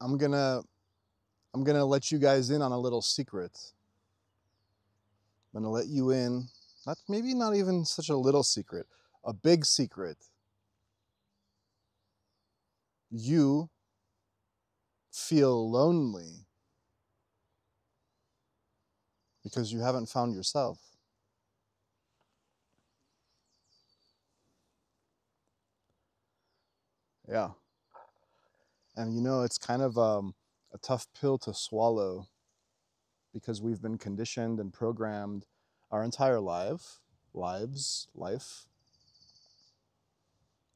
I'm gonna let you guys in on a little secret. I'm gonna let you in, not even such a little secret, a big secret. You feel lonely because you haven't found yourself. Yeah. And it's kind of a tough pill to swallow because we've been conditioned and programmed our entire life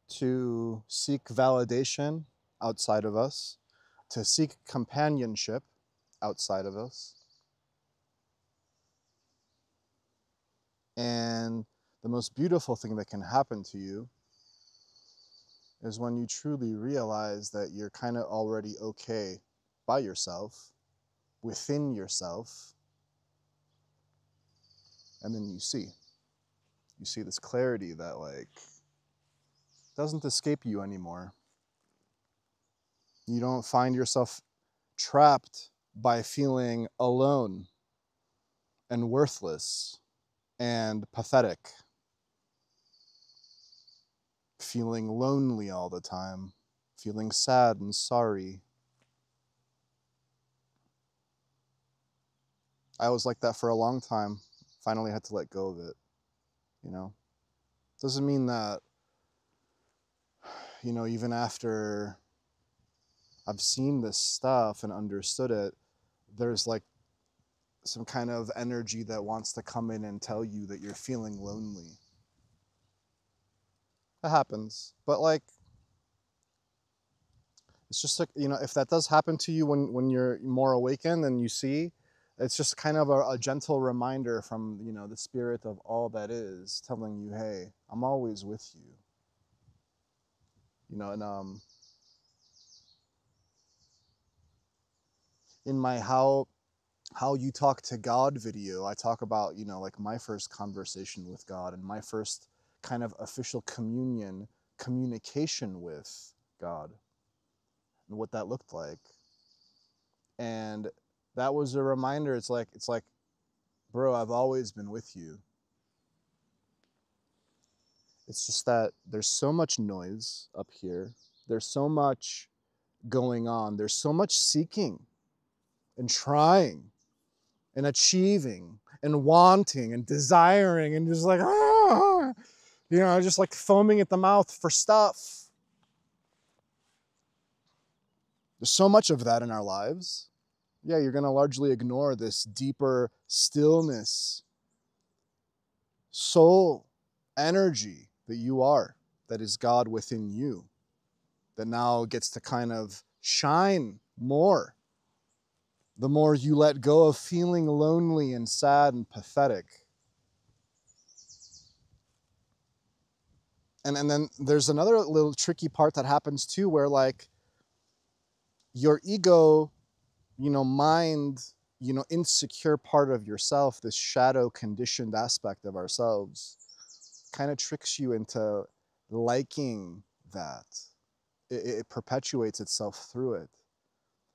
to seek validation outside of us, to seek companionship outside of us. And the most beautiful thing that can happen to you is when you truly realize that you're kind of already okay by yourself, within yourself, and then you see this clarity that doesn't escape you anymore. You don't find yourself trapped by feeling alone and worthless and pathetic, feeling lonely all the time, feeling sad and sorry. I was like that for a long time. Finally had to let go of it, Doesn't mean that, even after I've seen this stuff and understood it, there's some kind of energy that wants to come in and tell you that you're feeling lonely. That happens. But it's just if that does happen to you when you're more awakened and you see, it's just kind of a gentle reminder from, the spirit of all that is telling you, hey, I'm always with you. And in my how you talk to God video, I talk about, my first conversation with God and my first kind of official communication with God and what that looked like. And that was a reminder. It's like, bro, I've always been with you. It's just that there's so much noise up here. There's so much going on. There's so much seeking and trying and achieving and wanting and desiring and just just foaming at the mouth for stuff. There's so much of that in our lives. Yeah, you're going to largely ignore this deeper stillness, soul, energy that you are, that is God within you, that now gets to kind of shine more the more you let go of feeling lonely and sad and pathetic. And then there's another little tricky part that happens too, where your ego, mind, insecure part of yourself, this shadow conditioned aspect of ourselves, kind of tricks you into liking that. It perpetuates itself through it.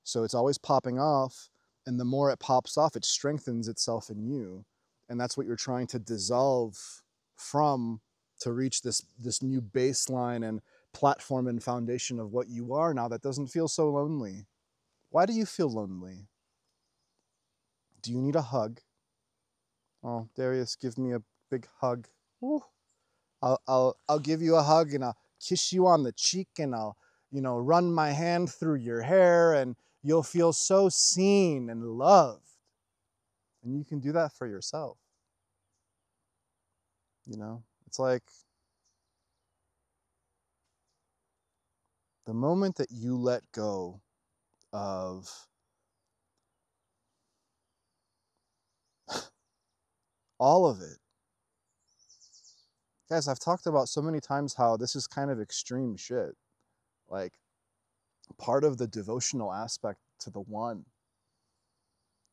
So it's always popping off, and the more it pops off, it strengthens itself in you. And that's what you're trying to dissolve from, to reach this new baseline and platform and foundation of what you are now that doesn't feel so lonely. Why do you feel lonely? Do you need a hug? Oh, Darius, give me a big hug. Ooh. I'll give you a hug, and I'll kiss you on the cheek, and I'll, run my hand through your hair, and you'll feel so seen and loved. And you can do that for yourself. It's like the moment that you let go of all of it. Guys, I've talked about so many times how this is kind of extreme shit. Part of the devotional aspect to the one,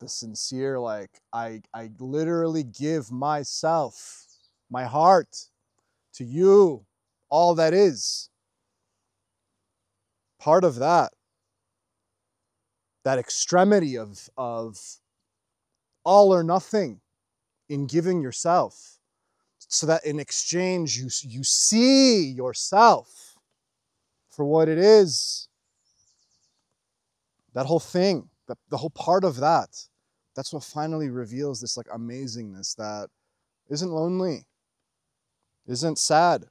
the sincere, I literally give myself, my heart, to you, all that is. Part of that that extremity of all or nothing in giving yourself, so that in exchange you see yourself for what it is. That whole thing, the whole part of that, that's what finally reveals this like amazingness that isn't lonely, isn't sad.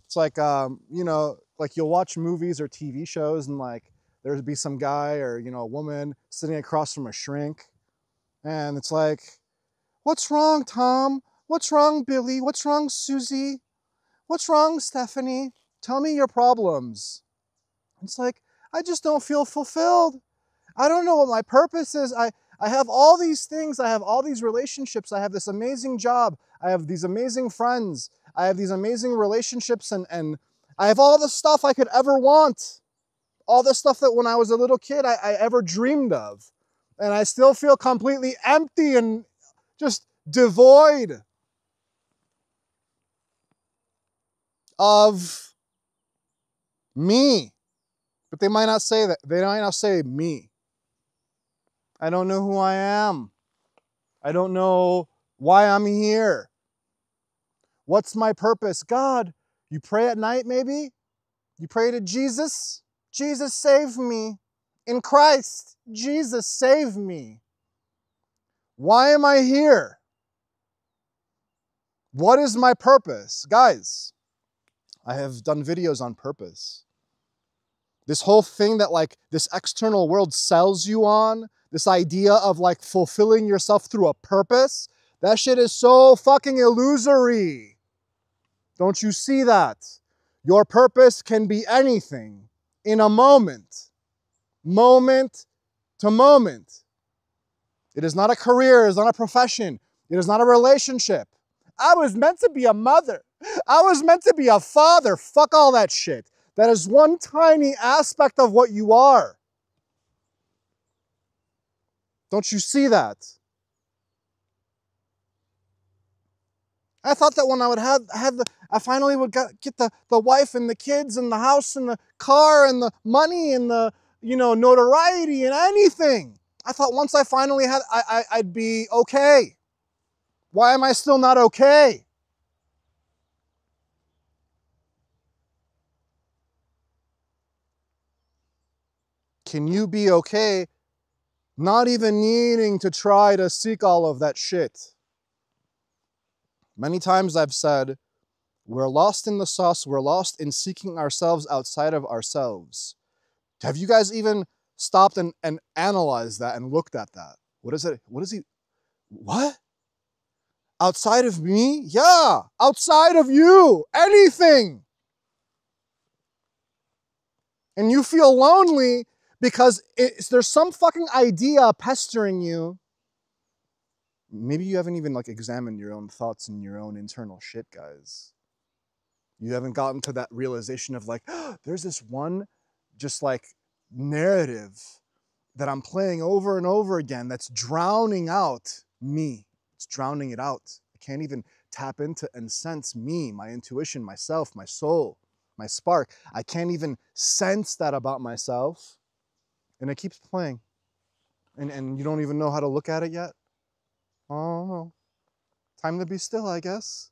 It's like, you know, like you'll watch movies or TV shows and like there'd be some guy or, you know, a woman sitting across from a shrink. And it's like, what's wrong, Tom? What's wrong, Billy? What's wrong, Susie? What's wrong, Stephanie? Tell me your problems. It's like, I just don't feel fulfilled. I don't know what my purpose is. I have all these things. I have all these relationships. I have this amazing job. I have these amazing friends. I have these amazing relationships, and I have all the stuff I could ever want. All the stuff that when I was a little kid I ever dreamed of. And I still feel completely empty and just devoid of me. But they might not say that. They might not say me. I don't know who I am. I don't know why I'm here. What's my purpose? God, you pray at night maybe? You pray to Jesus? Jesus, save me. In Christ, Jesus, save me. Why am I here? What is my purpose? Guys, I have done videos on purpose. This whole thing that like this external world sells you on, this idea of like fulfilling yourself through a purpose, that shit is so fucking illusory. Don't you see that? Your purpose can be anything in a moment, moment to moment. It is not a career, it is not a profession, it is not a relationship. I was meant to be a mother. I was meant to be a father. Fuck all that shit. That is one tiny aspect of what you are. Don't you see that? I thought that when I would I finally would get the wife and the kids and the house and the car and the money and the, you know, notoriety and anything. I thought once I finally had, I'd be okay. Why am I still not okay? Can you be okay not even needing to try to seek all of that shit? Many times I've said, we're lost in the sauce. We're lost in seeking ourselves outside of ourselves. Have you guys even stopped and analyzed that and looked at that? What is it? What? Outside of me? Yeah, outside of you. Anything. And you feel lonely because there's some fucking idea pestering you. Maybe you haven't even like examined your own thoughts and your own internal shit, guys. You haven't gotten to that realization of like, oh, there's this one just like narrative that I'm playing over and over again that's drowning out me. It's drowning it out. I can't even tap into and sense me, my intuition, myself, my soul, my spark. I can't even sense that about myself. And it keeps playing. And you don't even know how to look at it yet? Oh, no. Time to be still, I guess.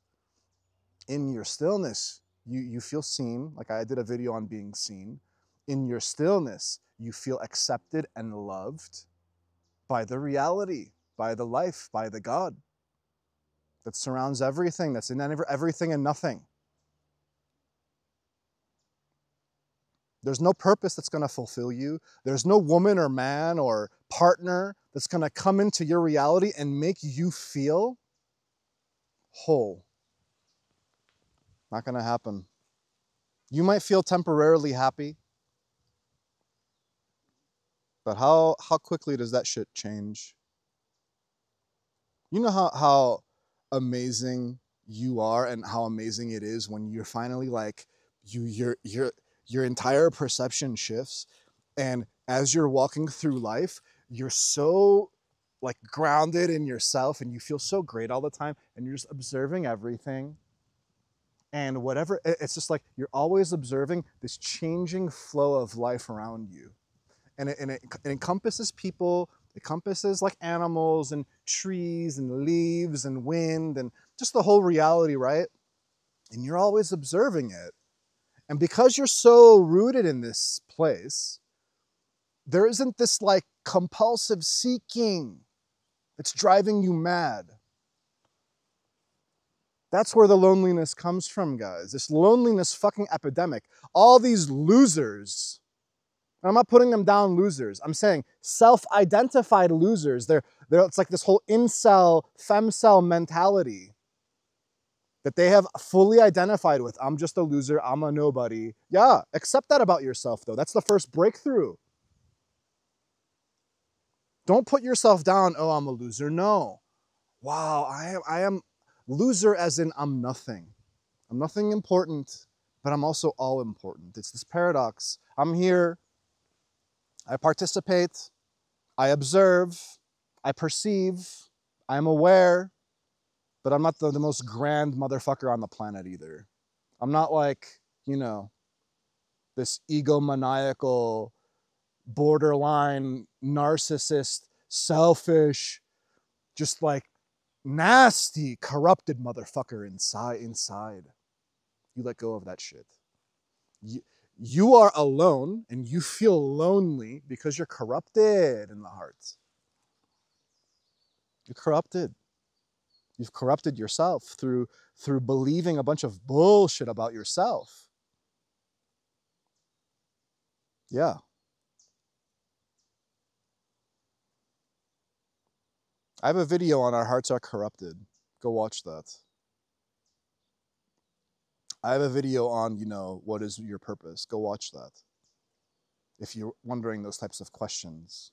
In your stillness, you feel seen. Like I did a video on being seen. In your stillness, you feel accepted and loved by the reality, by the life, by the God that surrounds everything, that's in everything and nothing. There's no purpose that's going to fulfill you. There's no woman or man or partner that's going to come into your reality and make you feel whole. Not going to happen. You might feel temporarily happy, but how quickly does that shit change? You know how amazing you are and how amazing it is when you're finally like, your entire perception shifts, and as you're walking through life, you're so like grounded in yourself and you feel so great all the time and you're just observing everything. And whatever, it's just like you're always observing this changing flow of life around you. And it encompasses people, it encompasses like animals and trees and leaves and wind and just the whole reality, right? And you're always observing it. And because you're so rooted in this place, there isn't this like compulsive seeking that's driving you mad. That's where the loneliness comes from, guys. This loneliness fucking epidemic. All these losers, and I'm not putting them down losers. I'm saying self-identified losers. It's like this whole incel, femcel mentality that they have fully identified with. I'm just a loser. I'm a nobody. Yeah, accept that about yourself, though. That's the first breakthrough. Don't put yourself down. Oh, I'm a loser. No. Wow, I am loser as in I'm nothing. I'm nothing important, but I'm also all important. It's this paradox. I'm here. I participate. I observe. I perceive. I'm aware. But I'm not the most grand motherfucker on the planet either. I'm not like, you know, this egomaniacal, borderline, narcissist, selfish, just like nasty, corrupted motherfucker inside. You let go of that shit. You are alone and you feel lonely because you're corrupted in the heart. You're corrupted. You've corrupted yourself through believing a bunch of bullshit about yourself. Yeah. I have a video on Our Hearts Are Corrupted. Go watch that. I have a video on, you know, what is your purpose? Go watch that. If you're wondering those types of questions.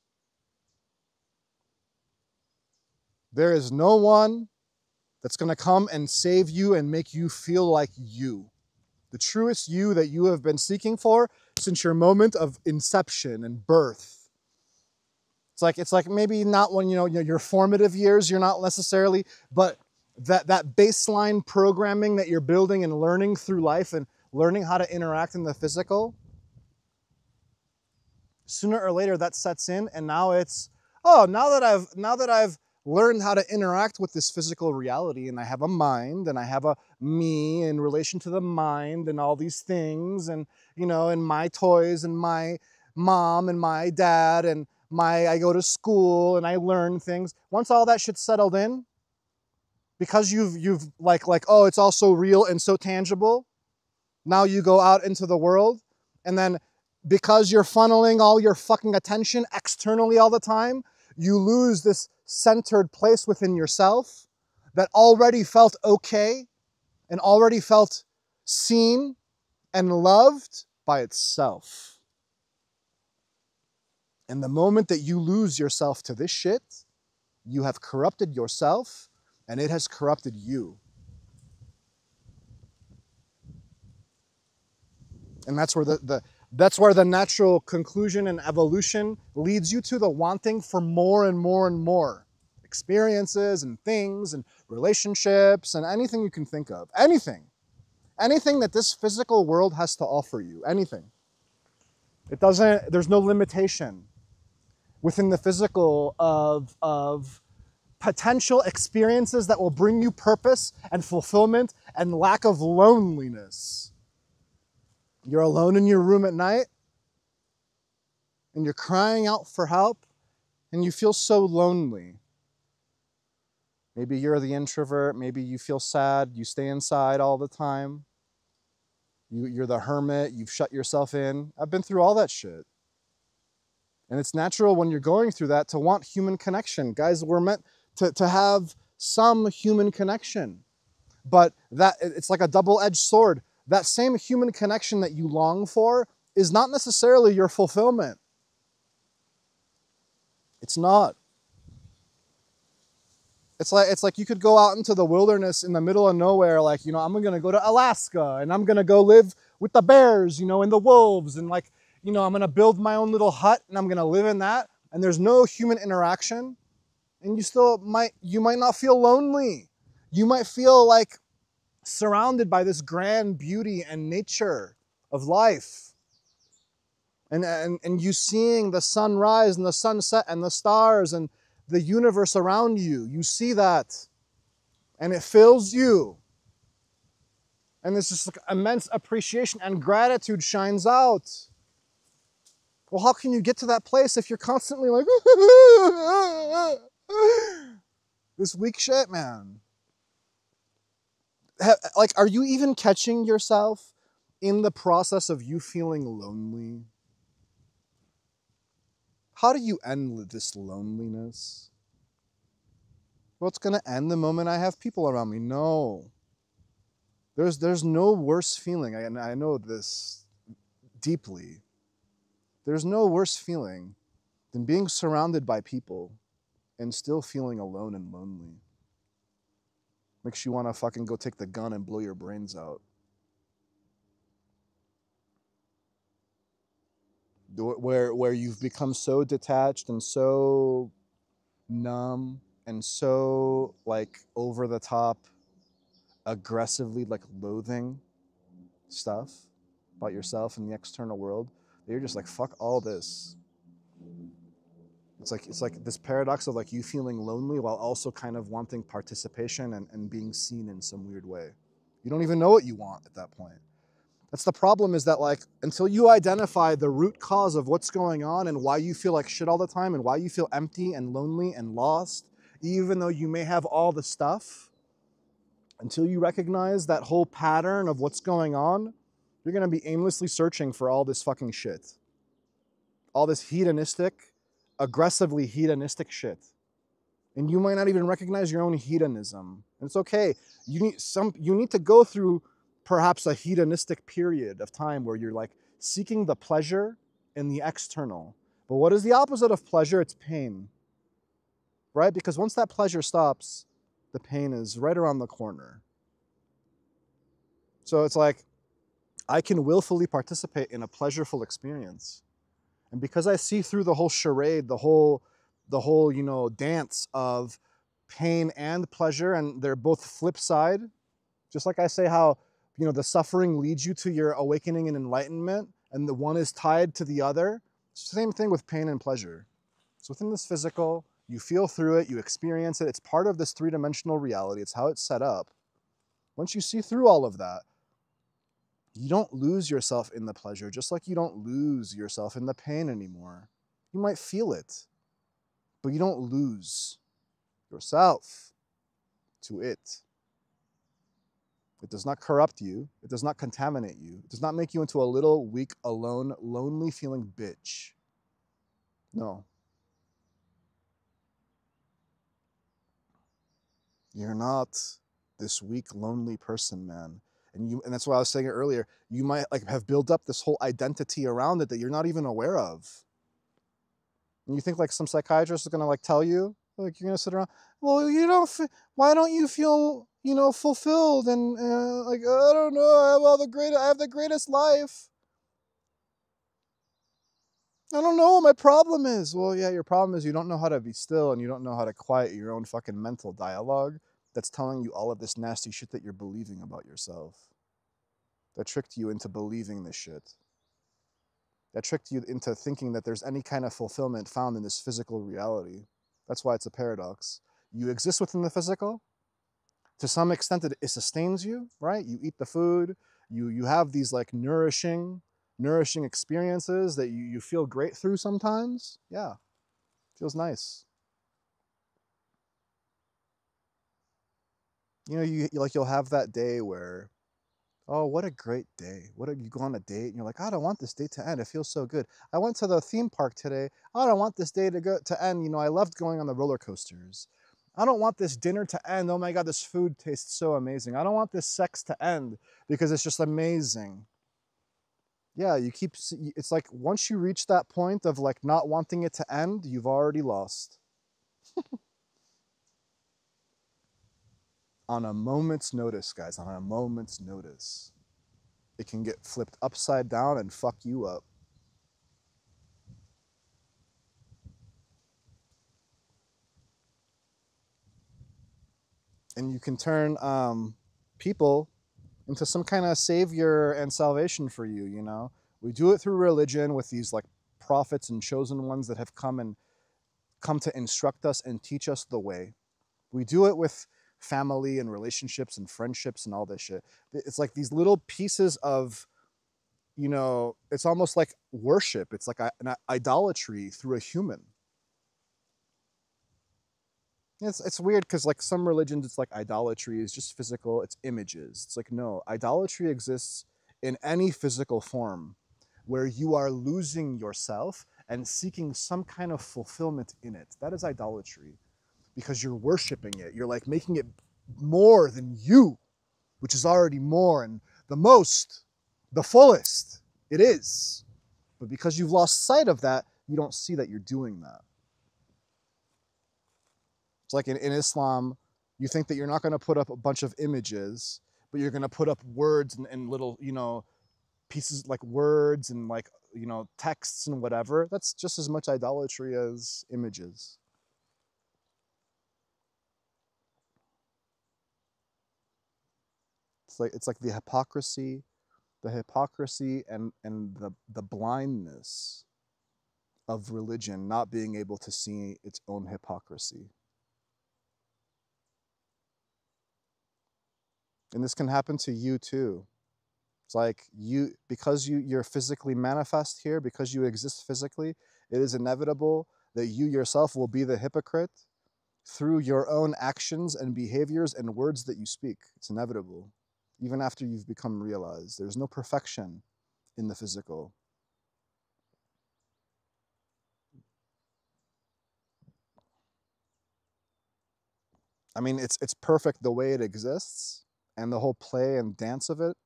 There is no one that's going to come and save you and make you feel like you. The truest you that you have been seeking for since your moment of inception and birth. It's like maybe not when, you know, your formative years, you're not necessarily, but that baseline programming that you're building and learning through life and learning how to interact in the physical, sooner or later that sets in, and now it's, oh, now that I've learned how to interact with this physical reality, and I have a mind, and I have a me in relation to the mind, and all these things, and, you know, and my toys, and my mom, and my dad, and I go to school, and I learn things. Once all that shit's settled in, because you've like, oh, it's all so real and so tangible, now you go out into the world, and then because you're funneling all your fucking attention externally all the time, you lose this centered place within yourself that already felt okay and already felt seen and loved by itself. And the moment that you lose yourself to this shit, you have corrupted yourself and it has corrupted you. And that's where that's where the natural conclusion and evolution leads you to, the wanting for more and more and more experiences and things and relationships and anything you can think of. Anything that this physical world has to offer you, anything. There's no limitation within the physical of potential experiences that will bring you purpose and fulfillment and lack of loneliness. You're alone in your room at night and you're crying out for help and you feel so lonely. Maybe you're the introvert, maybe you feel sad, you stay inside all the time. You're the hermit, you've shut yourself in. I've been through all that shit. And it's natural when you're going through that to want human connection. Guys, we're meant to have some human connection. But it's like a double-edged sword. That same human connection that you long for is not necessarily your fulfillment. It's not. It's like you could go out into the wilderness in the middle of nowhere, like, you know, I'm going to go to Alaska and I'm going to go live with the bears, you know, and the wolves, and like, you know, I'm going to build my own little hut and I'm going to live in that, and there's no human interaction, and you might not feel lonely. You might feel like surrounded by this grand beauty and nature of life. and you seeing the sunrise and the sunset and the stars and the universe around you. You see that, and it fills you. And there's just like immense appreciation and gratitude shines out. Well, how can you get to that place if you're constantly like, this weak shit, man? Like, are you even catching yourself in the process of you feeling lonely? How do you end this loneliness? Well, it's going to end the moment I have people around me. No. There's no worse feeling, and I know this deeply. There's no worse feeling than being surrounded by people and still feeling alone and lonely. Makes you want to fucking go take the gun and blow your brains out. Where you've become so detached and so numb and so like over the top, aggressively like loathing stuff about yourself and the external world that you're just like, fuck all this. It's like this paradox of like you feeling lonely while also kind of wanting participation and being seen in some weird way. You don't even know what you want at that point. That's the problem, is that like until you identify the root cause of what's going on and why you feel like shit all the time and why you feel empty and lonely and lost, even though you may have all the stuff, until you recognize that whole pattern of what's going on, you're going to be aimlessly searching for all this fucking shit. All this hedonistic, aggressively hedonistic shit. And you might not even recognize your own hedonism. And it's okay. You need to go through perhaps a hedonistic period of time where you're like seeking the pleasure in the external. But what is the opposite of pleasure? It's pain. Right? Because once that pleasure stops, the pain is right around the corner. So it's like I can willfully participate in a pleasureful experience. And because I see through the whole charade, the whole, dance of pain and pleasure, and they're both flip side, just like I say how, the suffering leads you to your awakening and enlightenment, and the one is tied to the other. Same thing with pain and pleasure. It's within this physical, you feel through it, you experience it, it's part of this three-dimensional reality, it's how it's set up. Once you see through all of that, you don't lose yourself in the pleasure, just like you don't lose yourself in the pain anymore. You might feel it, but you don't lose yourself to it. It does not corrupt you. It does not contaminate you. It does not make you into a little, weak, alone, lonely feeling bitch. No. You're not this weak, lonely person, man. And that's why I was saying it earlier. You might like have built up this whole identity around it that you're not even aware of. And you think like some psychiatrist is gonna like tell you, like you're gonna sit around, well, why don't you feel, fulfilled and like I don't know, I have the greatest life. I don't know what my problem is. Well, yeah, your problem is you don't know how to be still and you don't know how to quiet your own fucking mental dialogue that's telling you all of this nasty shit that you're believing about yourself. That tricked you into believing this shit. That tricked you into thinking that there's any kind of fulfillment found in this physical reality. That's why it's a paradox. You exist within the physical. To some extent, it sustains you, right? You eat the food. You have these like nourishing experiences that you feel great through sometimes. Yeah, feels nice. You'll have that day where, oh, what a great day. You go on a date and you're like, I don't want this date to end. It feels so good. I went to the theme park today. I don't want this day to end. I loved going on the roller coasters. I don't want this dinner to end. Oh my God, this food tastes so amazing. I don't want this sex to end because it's just amazing. Yeah, it's like once you reach that point of like not wanting it to end, you've already lost. On a moment's notice, guys, on a moment's notice. It can get flipped upside down and fuck you up. And you can turn people into some kind of savior and salvation for you, We do it through religion with these like prophets and chosen ones that have come to instruct us and teach us the way. We do it with family and relationships and friendships and all this shit. It's like these little pieces of, it's almost like worship. It's like an idolatry through a human. It's weird because like some religions, it's like idolatry is just physical. It's images. It's like, no, idolatry exists in any physical form where you are losing yourself and seeking some kind of fulfillment in it. That is idolatry because you're worshiping it. You're like making it more than you, which is already more and the most, the fullest it is. But because you've lost sight of that, you don't see that you're doing that. It's like in Islam, you think that you're not going to put up a bunch of images, but you're going to put up words and little, pieces like words and like, texts and whatever. That's just as much idolatry as images. It's like the hypocrisy and the blindness of religion not being able to see its own hypocrisy. And this can happen to you too. It's like because you're physically manifest here, because you exist physically, it is inevitable that you yourself will be the hypocrite through your own actions and behaviors and words that you speak. It's inevitable. Even after you've become realized, there's no perfection in the physical. I mean, it's perfect the way it exists and the whole play and dance of it,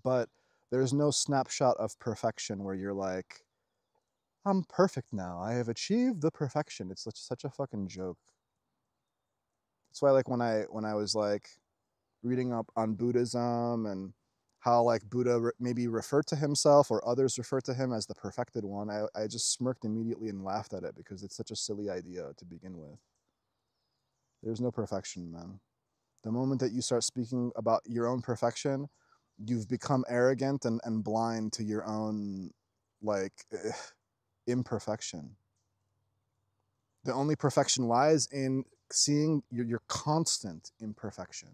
but there's no snapshot of perfection where you're like, I'm perfect now. I have achieved the perfection. It's such a fucking joke. That's why, like, when I was like reading up on Buddhism and how like Buddha maybe referred to himself or others refer to him as the perfected one, I just smirked immediately and laughed at it because it's such a silly idea to begin with. There's no perfection, man. The moment that you start speaking about your own perfection, you've become arrogant and blind to your own like imperfection. The only perfection lies in seeing your constant imperfection.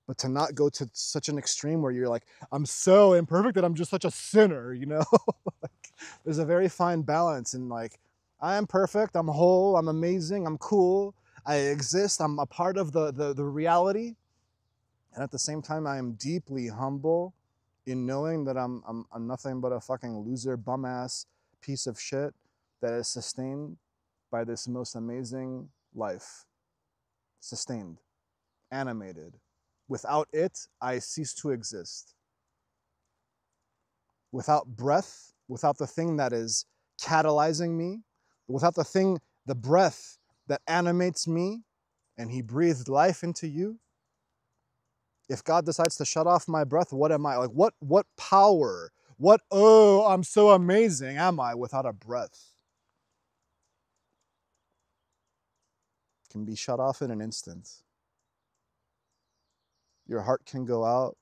But to not go to such an extreme where you're like, I'm so imperfect that I'm just such a sinner, like, there's a very fine balance in like, I am perfect, I'm whole, I'm amazing, I'm cool, I exist, I'm a part of the reality. And at the same time, I am deeply humble in knowing that I'm nothing but a fucking loser, bum ass piece of shit that is sustained by this most amazing life. Sustained, animated. Without it, I cease to exist. Without breath, without the thing that is catalyzing me, without the breath that animates me, and he breathed life into you, if God decides to shut off my breath, what am I? Like, what power, oh, I'm so amazing am I without a breath? Can be shut off in an instant. Your heart can go out.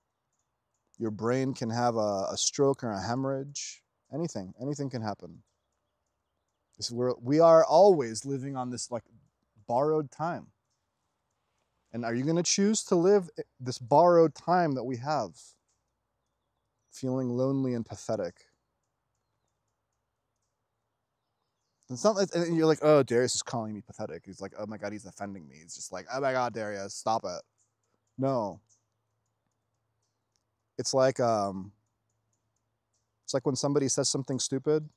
Your brain can have a stroke or a hemorrhage. Anything can happen. We are always living on this like borrowed time. And are you going to choose to live this borrowed time that we have? Feeling lonely and pathetic. It's not, and you're like, oh, Darius is calling me pathetic. He's like, oh my God, he's offending me. It's just like, oh my God, Darius, stop it. No. It's like when somebody says something stupid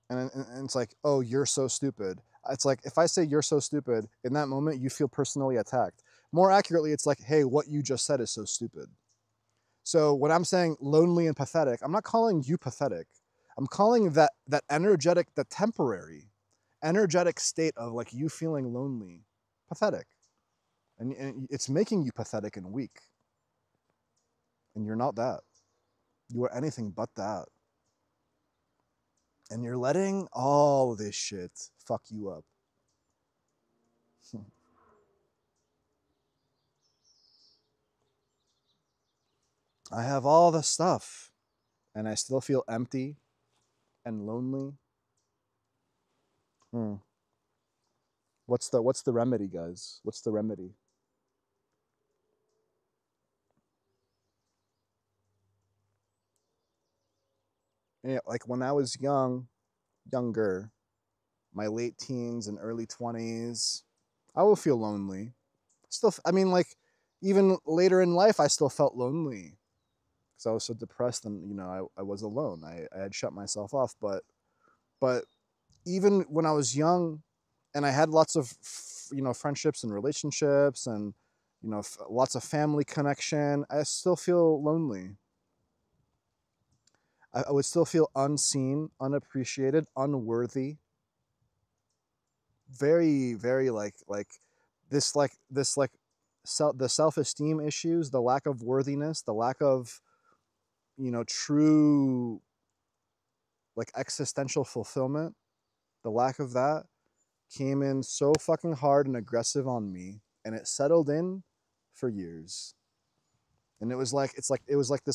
and it's like, oh, you're so stupid. It's like, if I say you're so stupid, in that moment, you feel personally attacked. More accurately, it's like, hey, what you just said is so stupid. So when I'm saying lonely and pathetic, I'm not calling you pathetic. I'm calling that energetic, the temporary, energetic state of like you feeling lonely, pathetic. And it's making you pathetic and weak. And you're not that. You are anything but that. And you're letting all this shit fuck you up. I have all the stuff. and I still feel empty and lonely. Hmm. What's the remedy, guys? What's the remedy? Yeah, like when I was younger, my late teens and early 20s, I would feel lonely. Still, I mean, like, even later in life, I still felt lonely because I was so depressed and, I was alone. I had shut myself off. But even when I was young and I had lots of, friendships and relationships and, lots of family connection, I still feel lonely. I would still feel unseen, unappreciated, unworthy, very, very this the self-esteem issues, the lack of worthiness, the lack of, true, like, existential fulfillment, the lack of that came in so fucking hard and aggressive on me, and it settled in for years. And it was like this,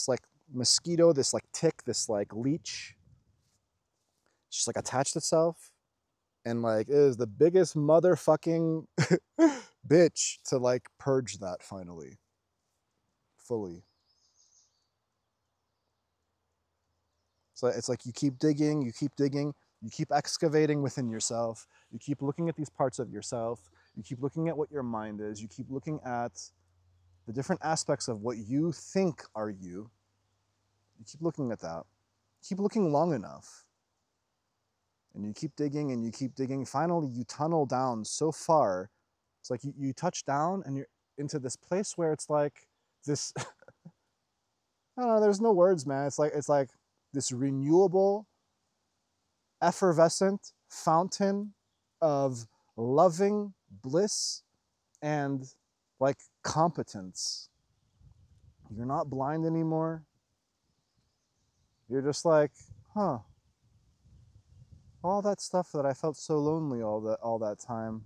like, mosquito, this, like, tick, this, like, leech, just, like, attached itself, and, like, it was the biggest motherfucking bitch to, like, purge that finally, fully. So it's like you keep digging, you keep excavating within yourself, you keep looking at these parts of yourself, you keep looking at what your mind is, you keep looking at the different aspects of what you think are you. You keep looking at that. Keep looking long enough. And you keep digging and you keep digging. Finally, you tunnel down so far. It's like you touch down and you're into this place where it's like this, I don't know, there's no words, man. It's like this renewable, effervescent fountain of loving bliss and, like, competence. You're not blind anymore. You're just like, huh, all that stuff that I felt so lonely all that time.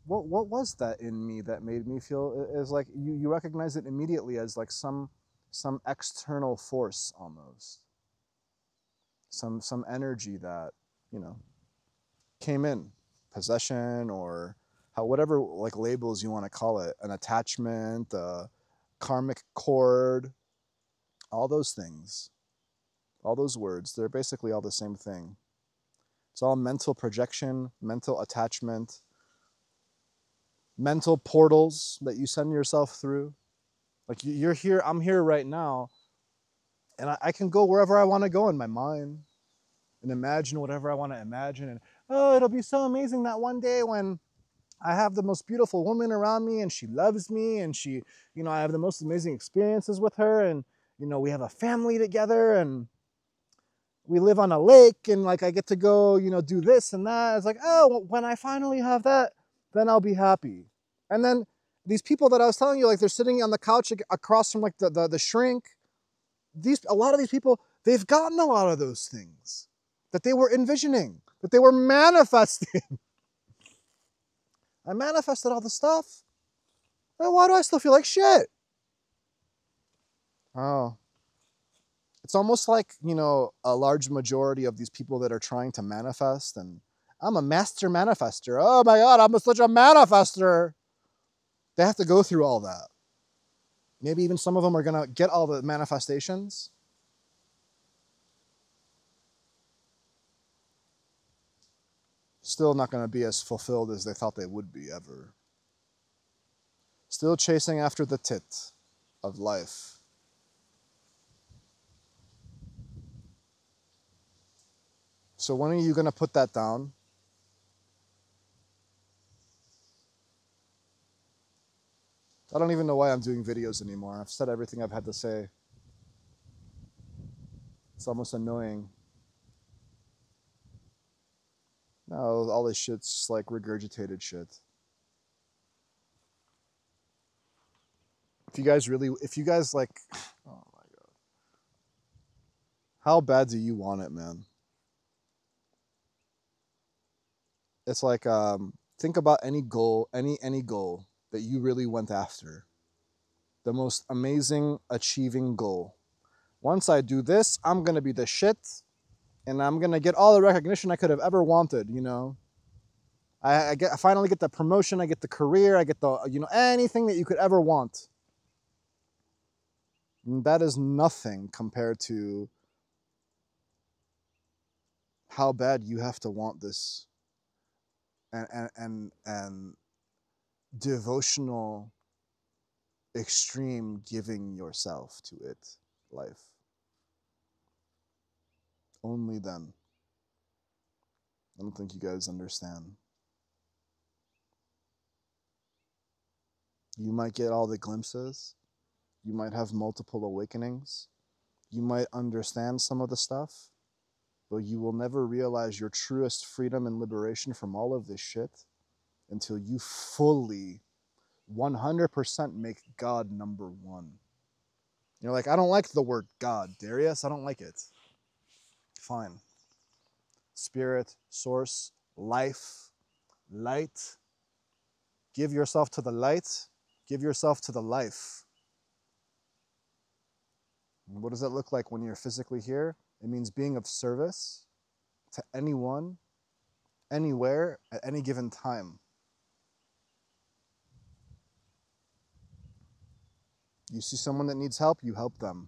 What was that in me that made me feel is like you recognize it immediately as like some external force almost. Some energy that, you know, came in, possession, or how, whatever, like, labels you want to call it, an attachment, a karmic cord, all those things, all those words, they're basically all the same thing. It's all mental projection, mental attachment, mental portals that you send yourself through. Like, you're here, I'm here right now, and I can go wherever I want to go in my mind and imagine whatever I want to imagine. And, oh, it'll be so amazing that one day when I have the most beautiful woman around me and she loves me and she, I have the most amazing experiences with her, and, we have a family together and we live on a lake, and, like, I get to go, do this and that. It's like, oh, when I finally have that, then I'll be happy. And then these people that I was telling you, like, they're sitting on the couch across from, like, the shrink. A lot of these people, they've gotten a lot of those things that they were envisioning, that they were manifesting. I manifested all the stuff. Then why do I still feel like shit? Oh. It's almost like, a large majority of these people that are trying to manifest, and I'm a master manifester. Oh my God, such a manifester. They have to go through all that. Maybe even some of them are going to get all the manifestations. Still not going to be as fulfilled as they thought they would be ever. Still chasing after the tit of life. So when are you going to put that down? I don't even know why I'm doing videos anymore. I've said everything I've had to say. It's almost annoying. No, all this shit's just like regurgitated shit. If you guys like, oh my God. How bad do you want it, man? It's like, think about any goal, any goal that you really went after. The most amazing achieving goal. Once I do this, I'm going to be the shit, and I'm going to get all the recognition I could have ever wanted, you know. I finally get the promotion, I get the career, I get the, you know, anything that you could ever want. And that is nothing compared to how bad you have to want this and devotional extreme giving yourself to it life. Only then. I don't think you guys understand. You might get all the glimpses. You might have multiple awakenings. You might understand some of the stuff, but you will never realize your truest freedom and liberation from all of this shit until you fully 100% make God number one. You're like, I don't like the word God, Darius. I don't like it. Fine. Spirit, source, life, light. Give yourself to the light. Give yourself to the life. And what does it look like when you're physically here? It means being of service to anyone, anywhere, at any given time. You see someone that needs help, you help them.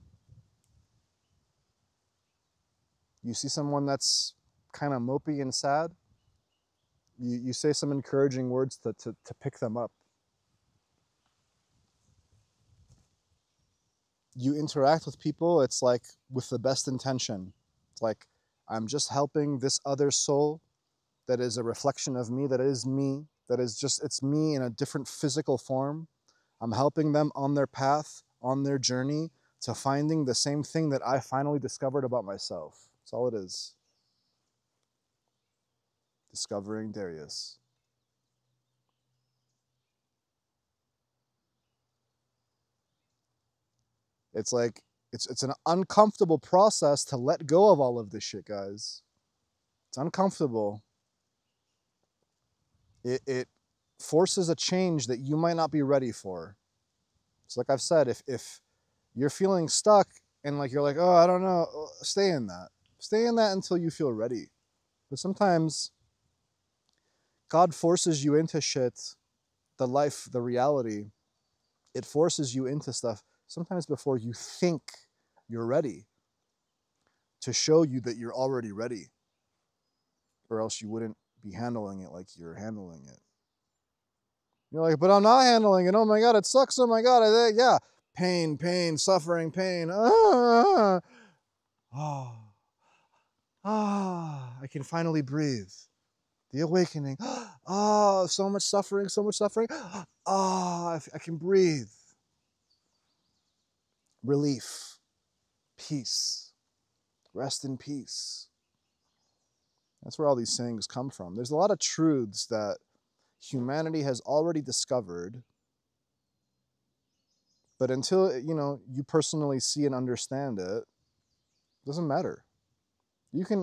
You see someone that's kind of mopey and sad, you say some encouraging words to pick them up. You interact with people, it's like with the best intention. It's like, I'm just helping this other soul that is a reflection of me, that is me, that is just, it's me in a different physical form. I'm helping them on their path, on their journey to finding the same thing that I finally discovered about myself. That's all it is. Discovering Darius. It's like, it's an uncomfortable process to let go of all of this shit, guys. It's uncomfortable. It forces a change that you might not be ready for. So like I've said, if you're feeling stuck and like you're like, oh, I don't know, stay in that. Stay in that until you feel ready. But sometimes God forces you into shit, the life, the reality. It forces you into stuff sometimes before you think you're ready, to show you that you're already ready, or else you wouldn't be handling it like you're handling it. You're like, but I'm not handling it. Oh my God, it sucks. Oh my God. Yeah. Pain, pain, suffering, pain. I can finally breathe. The awakening. So much suffering, so much suffering. I can breathe. Relief, peace, rest in peace. That's where all these sayings come from. There's a lot of truths that humanity has already discovered, but until, you know, you personally see and understand it, it doesn't matter. You could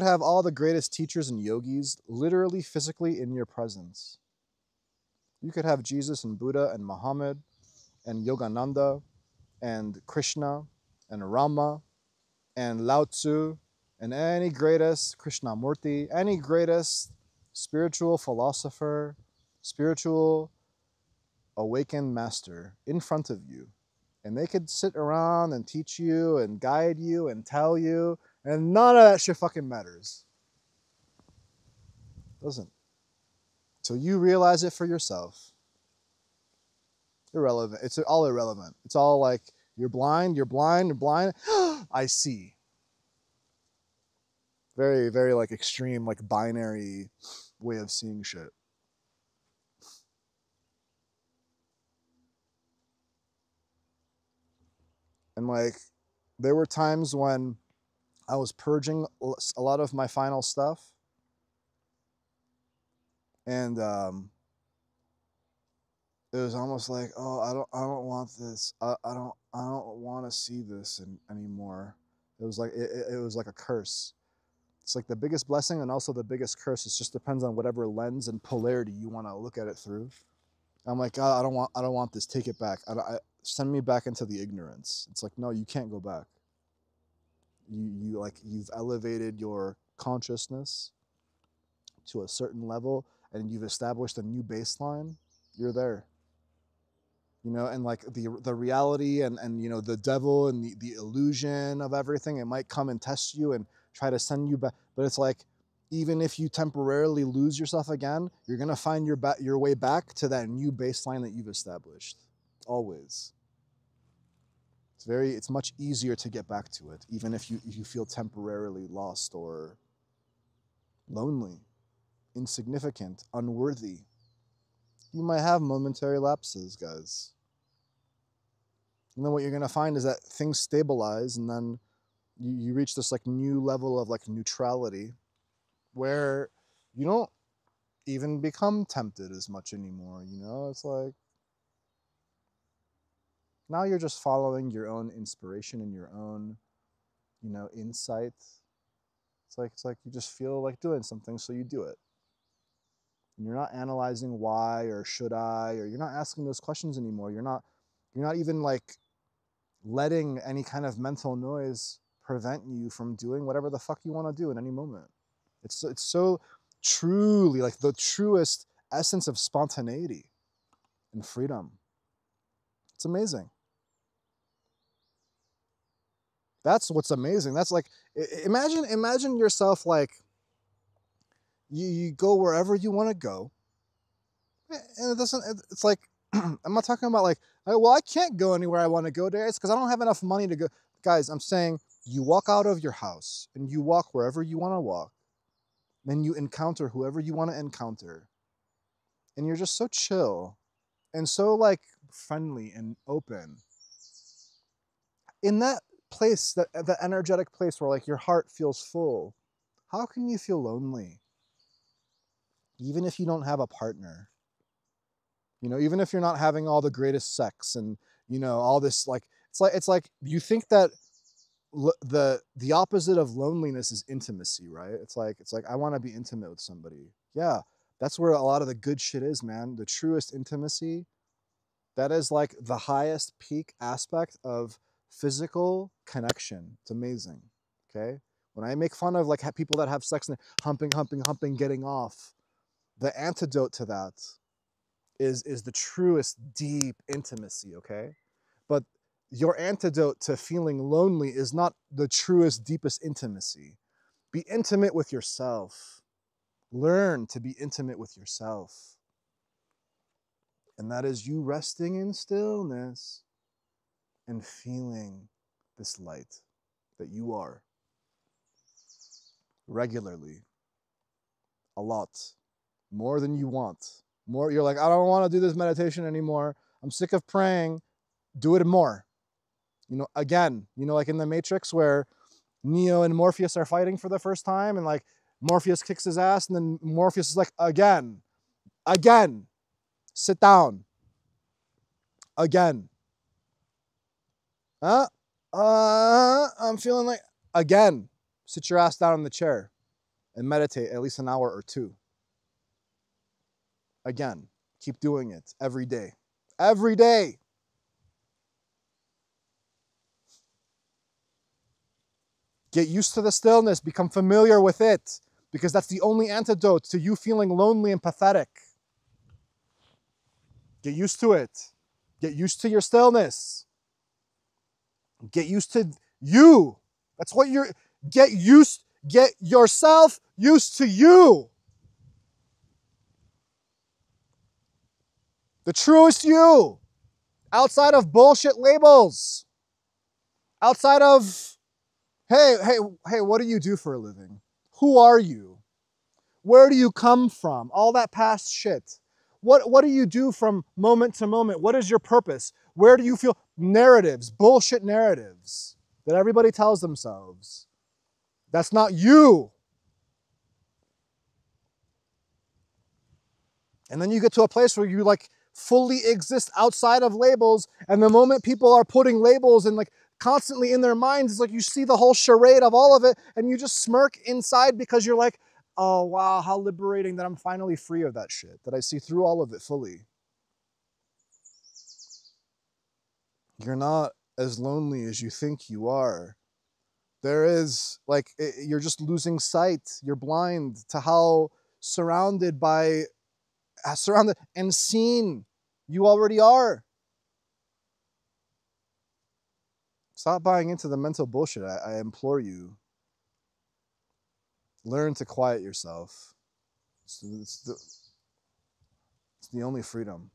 have all the greatest teachers and yogis literally physically in your presence. You could have Jesus and Buddha and Muhammad and Yogananda and Krishna and Rama and Lao Tzu and any greatest Krishnamurti, any greatest spiritual philosopher, spiritual awakened master in front of you. And they could sit around and teach you and guide you and tell you, and none of that shit fucking matters. Doesn't. Till you realize it for yourself. Irrelevant. It's all irrelevant. It's all like, you're blind, you're blind, you're blind. I see. Very, very like extreme, like binary way of seeing shit. And like, there were times when I was purging a lot of my final stuff, and it was almost like, oh, I don't want this. I don't want to see this anymore. It was like it was like a curse. It's like the biggest blessing and also the biggest curse. It just depends on whatever lens and polarity you want to look at it through. I'm like, God, I don't want this. Take it back. send me back into the ignorance. It's like, no, you can't go back. You've elevated your consciousness to a certain level and you've established a new baseline. You're there. And like the reality and the devil and the illusion of everything, it might come and test you and try to send you back. But it's like, even if you temporarily lose yourself again, you're going to find your way back to that new baseline that you've established. Always. It's much easier to get back to it, even if you feel temporarily lost or lonely, insignificant, unworthy. You might have momentary lapses, guys. And then what you're going to find is that things stabilize, and then you reach this like new level of like neutrality where you don't even become tempted as much anymore. It's like, now you're just following your own inspiration and your own, insight. It's like you just feel like doing something, so you do it. And you're not analyzing why or should I, or you're not asking those questions anymore. You're not even like letting any kind of mental noise prevent you from doing whatever the fuck you want to do in any moment. It's so truly like the truest essence of spontaneity and freedom. It's amazing. That's what's amazing. That's like, imagine yourself like, you go wherever you want to go. And it's like, I'm not talking about like, well, I can't go anywhere I want to go, Darius, because I don't have enough money to go. Guys, I'm saying you walk out of your house and you walk wherever you want to walk. Then you encounter whoever you want to encounter. And you're just so chill and so like friendly and open. In that place, that energetic place where like your heart feels full, how can you feel lonely? Even if you don't have a partner, even if you're not having all the greatest sex and, all this, like, it's like you think that the opposite of loneliness is intimacy, right? It's like, I want to be intimate with somebody. Yeah. That's where a lot of the good shit is, man. The truest intimacy, that is like the highest peak aspect of physical connection. It's amazing. Okay. When I make fun of like people that have sex and humping, getting off, the antidote to that is the truest deep intimacy. Okay. But your antidote to feeling lonely is not the truest, deepest intimacy. Be intimate with yourself. Learn to be intimate with yourself. And that is you resting in stillness and feeling this light that you are regularly, a lot, more than you want. More, you're like, I don't want to do this meditation anymore. I'm sick of praying. Do it more. Again, like in the Matrix where Neo and Morpheus are fighting for the first time and like Morpheus kicks his ass and then Morpheus is like, again, sit down, again. I'm feeling like, again, sit your ass down in the chair and meditate at least an hour or two. Again, keep doing it every day. Every day. Get used to the stillness, become familiar with it, because that's the only antidote to you feeling lonely and pathetic. Get used to it. Get used to your stillness. Get used to you. That's what get yourself used to you. The truest you. Outside of bullshit labels. Outside of, hey, what do you do for a living? Who are you? Where do you come from? All that past shit. What do you do from moment to moment? What is your purpose? Where do you feel? Narratives, bullshit narratives that everybody tells themselves. That's not you. And then you get to a place where you like fully exist outside of labels. And the moment people are putting labels and like constantly in their minds, it's like you see the whole charade of all of it and you just smirk inside because you're like, oh, wow, how liberating that I'm finally free of that shit, that I see through all of it fully. You're not as lonely as you think you are. There is, like, you're just losing sight. You're blind to how surrounded and seen you already are. Stop buying into the mental bullshit. I implore you. Learn to quiet yourself. It's the only freedom.